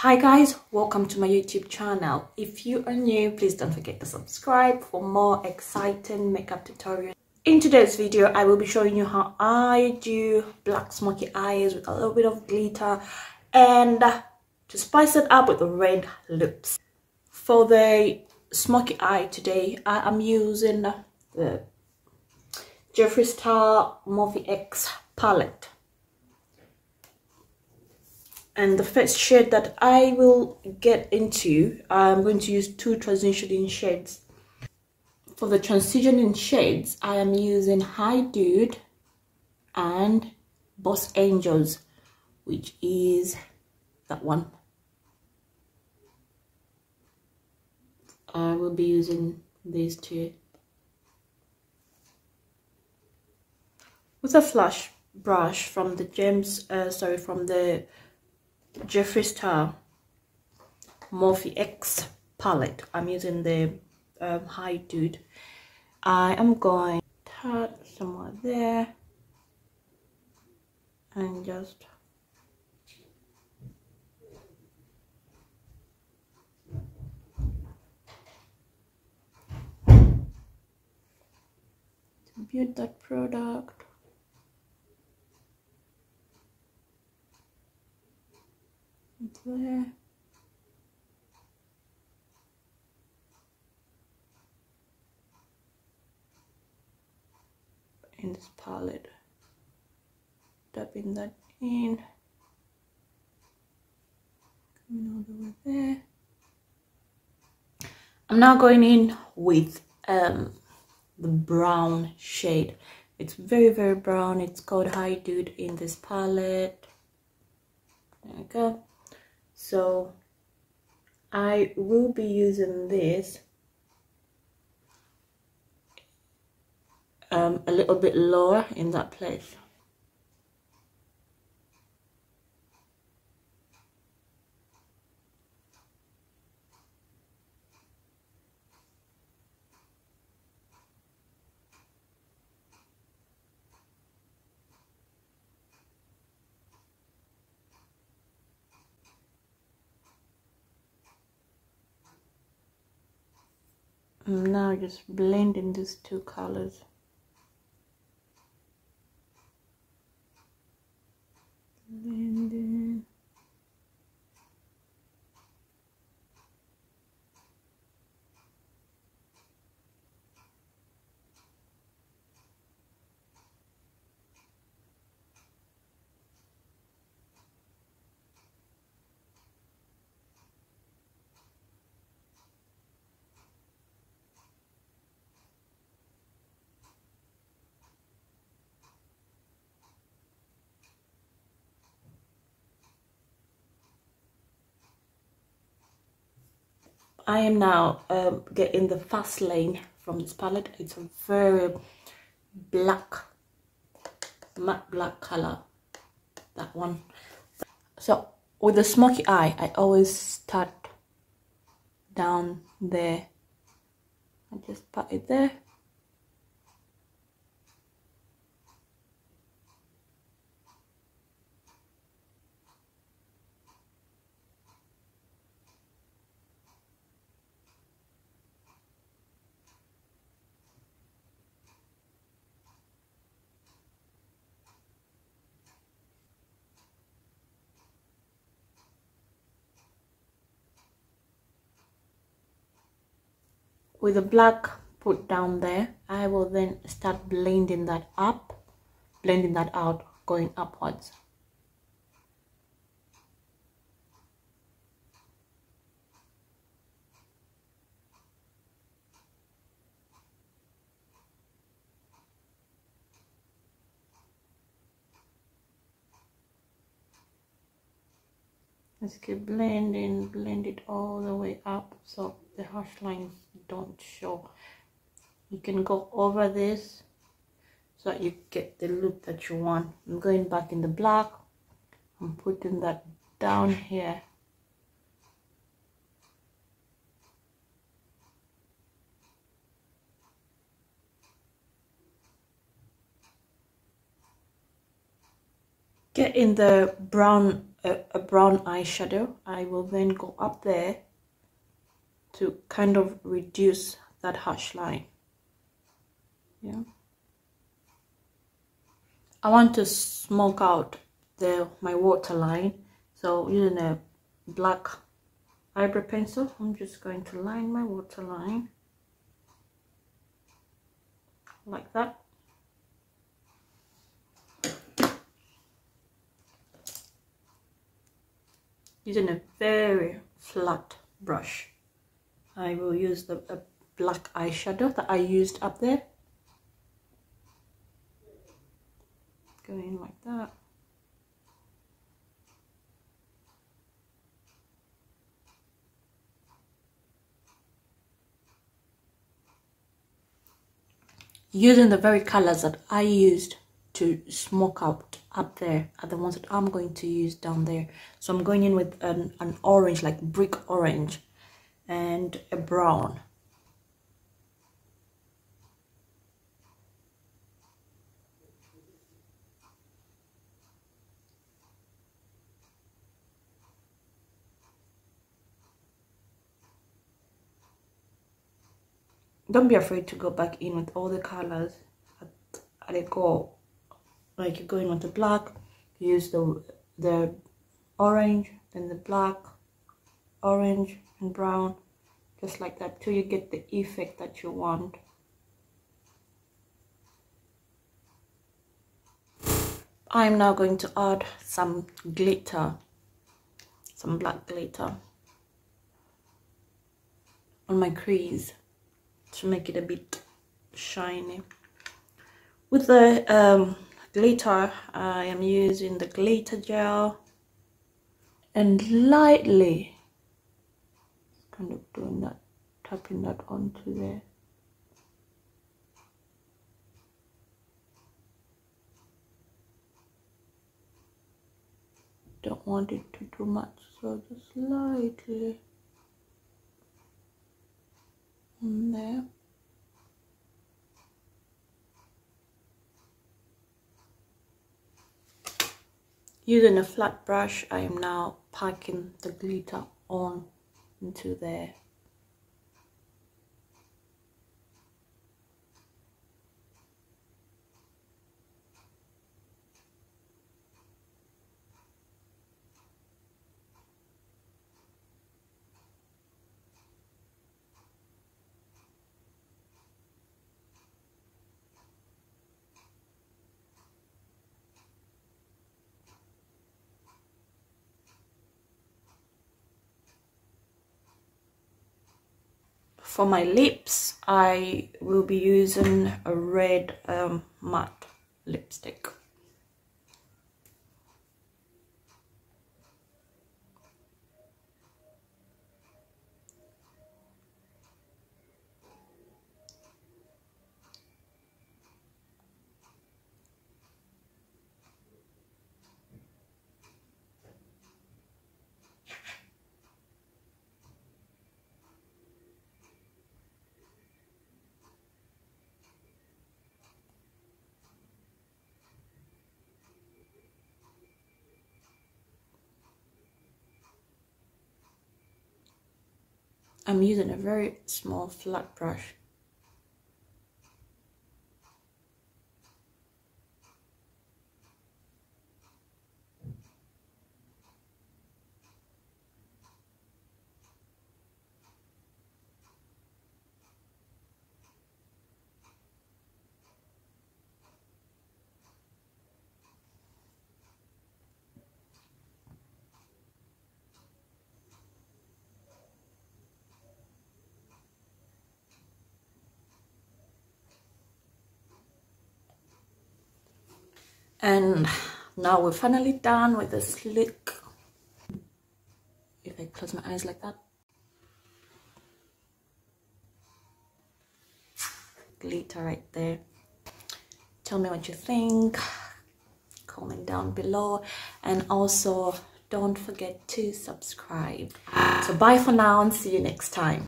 Hi guys, welcome to my YouTube channel. If you are new, please don't forget to subscribe for more exciting makeup tutorials. In today's video, I will be showing you how I do black smoky eyes with a little bit of glitter and to spice it up with the red lips. For the smoky eye today, I am using the Jeffree Morphe X palette. And the first shade that I will get into, I'm going to use two transitioning shades. For the transitioning shades, I am using High Dude and Boss Angels, which is that one. I will be using these two. With a flash brush from the from the Jeffree Morphe X palette. I'm using the High Dude. I am going to start somewhere there and just build that product. There. In this palette, tapping that in, coming all the way there. I'm now going in with the brown shade. It's very brown. It's called High Dude in this palette. There we go. So I will be using this a little bit lower in that place. I'm now just blending these two colors. Blending. I am now getting the Fast Lane from this palette. It's a very black, matte black color, that one. So with the smoky eye, I always start down there. I just pat it there. With the black put down there, I will then start blending that up, blending that out, going upwards. Let's keep blending, blend it all the way up so the harsh lines don't show. You can go over this so that you get the look that you want. I'm going back in the black. I'm putting that down here. Get in the brown a brown eyeshadow, I will then go up there to kind of reduce that harsh line. Yeah, I want to smoke out my waterline, so using a black eyebrow pencil, I'm just going to line my waterline like that. Using a very flat brush, I will use a black eyeshadow that I used up there. Going like that. Using the very colors that I used to smoke out up there are the ones that I'm going to use down there. So I'm going in with an orange, like brick orange, and a brown. Don't be afraid to go back in with all the colors at a go. Like you go in with the black, use the orange, then the black, orange, and brown, just like that, till you get the effect that you want. I'm now going to add some glitter, some black glitter on my crease to make it a bit shiny. With the glitter, I am using the glitter gel and lightly kind of doing that, tapping that onto there. Don't want it to do much, so just lightly on there. Using a flat brush, I am now packing the glitter on into there. For my lips, I will be using a red matte lipstick. I'm using a very small flat brush. And now we're finally done with the slick. If I close my eyes like that. Glitter right there. Tell me what you think. Comment down below. And also don't forget to subscribe. So bye for now and see you next time.